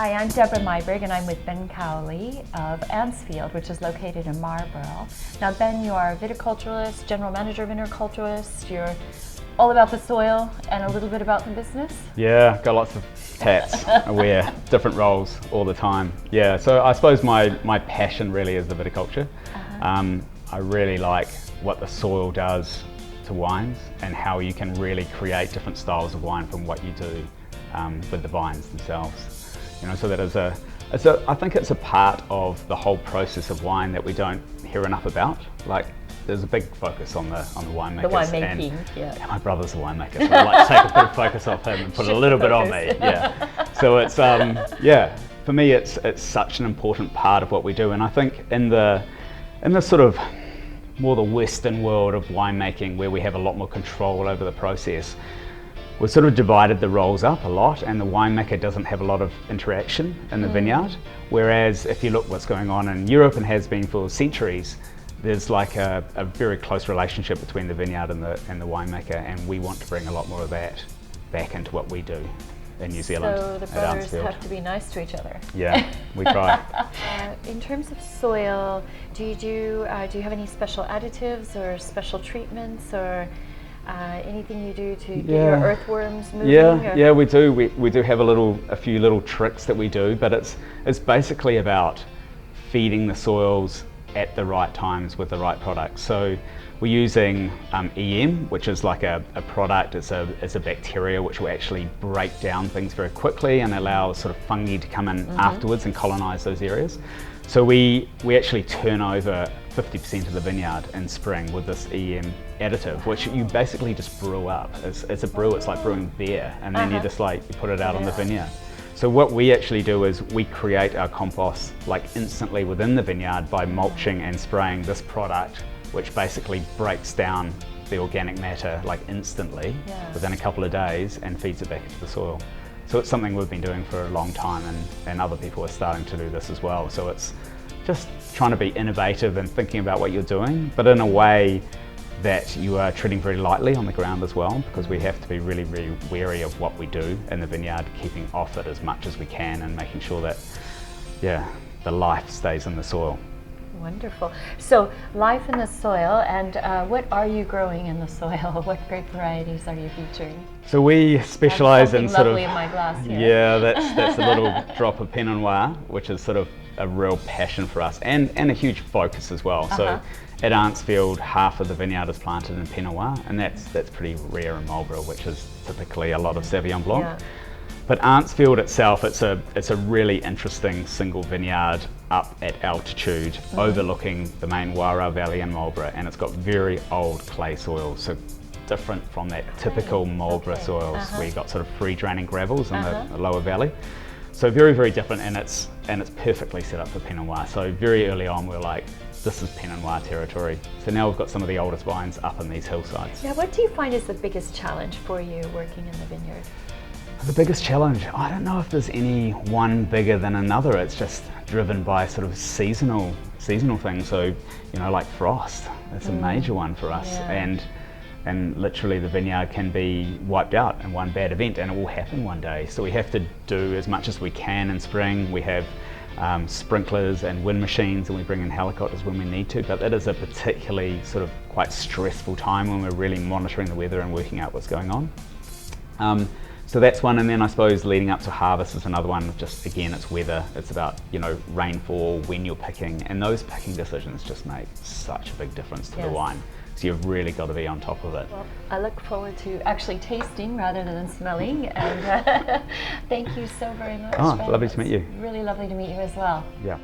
Hi, I'm Debra Meiburg and I'm with Ben Cowley of Auntsfield, which is located in Marlborough. Now Ben, you are a viticulturist, general manager of vineyard, you're all about the soil and a little bit about the business? Yeah, got lots of hats. I wear different roles all the time. Yeah, so I suppose my passion really is the viticulture. I really like what the soil does to wines and how you can really create different styles of wine from what you do with the vines themselves. You know, so that I think it's a part of the whole process of wine that we don't hear enough about. Like, there's a big focus on the winemakers. The winemaking, yeah. My brother's a winemaker, so I'd like to take a bit of focus off him and put a little bit on me. Yeah. So it's yeah, for me it's such an important part of what we do, and I think in the sort of more the Western world of winemaking, where we have a lot more control over the process, we've sort of divided the roles up a lot, and the winemaker doesn't have a lot of interaction in the vineyard. Whereas if you look what's going on in Europe and has been for centuries, there's like a very close relationship between the vineyard and the winemaker, and we want to bring a lot more of that back into what we do in New Zealand. So the brothers have to be nice to each other. Yeah, we try. In terms of soil, do you have any special additives or special treatments or anything you do to get your earthworms moving? Yeah, we do. We do have a few little tricks that we do, but it's basically about feeding the soils at the right times with the right products. So we're using EM, which is like a product. It's a bacteria which will actually break down things very quickly and allow sort of fungi to come in afterwards and colonize those areas. So we actually turn over 50% of the vineyard in spring with this EM additive, which you basically just brew up. It's a brew, it's like brewing beer, and then you put it out on the vineyard. So what we actually do is we create our compost like instantly within the vineyard by mulching and spraying this product, which basically breaks down the organic matter like instantly within a couple of days and feeds it back into the soil. So it's something we've been doing for a long time, and other people are starting to do this as well. So it's just trying to be innovative and thinking about what you're doing, but in a way that you are treading very lightly on the ground as well, because we have to be really, really wary of what we do in the vineyard, keeping off it as much as we can and making sure that, the life stays in the soil. Wonderful. So life in the soil, and what are you growing in the soil? What grape varieties are you featuring? So we specialize in sort of, in my glass here. Yeah, that's a little drop of pinot noir, which is sort of a real passion for us, and a huge focus as well. So at Auntsfield, half of the vineyard is planted in pinot noir, and that's pretty rare in Marlborough, which is typically a lot of Sauvignon Blanc. Yeah. But Auntsfield itself, it's a really interesting single vineyard up at altitude, overlooking the main Warra Valley in Marlborough, and it's got very old clay soils, so different from that typical Marlborough soils where you've got sort of free draining gravels in the lower valley. So very, very different, and it's perfectly set up for Pinot Noir. So very early on we were like, this is Pinot Noir territory. So now we've got some of the oldest vines up in these hillsides. Yeah, what do you find is the biggest challenge for you working in the vineyard? The biggest challenge, I don't know if there's any one bigger than another. It's just driven by sort of seasonal things. So, you know, like frost, that's a major one for us. And literally the vineyard can be wiped out in one bad event, and it will happen one day. So we have to do as much as we can in spring. We have sprinklers and wind machines, and we bring in helicopters when we need to, but that is a particularly sort of quite stressful time when we're really monitoring the weather and working out what's going on. So that's one, and then I suppose leading up to harvest is another one. Just again, it's weather. It's about, you know, rainfall, when you're picking, and those picking decisions just make such a big difference to the wine. So you've really got to be on top of it. Well, I look forward to actually tasting rather than smelling, and thank you so very much. Oh, lovely to meet you. Really lovely to meet you as well. Yeah.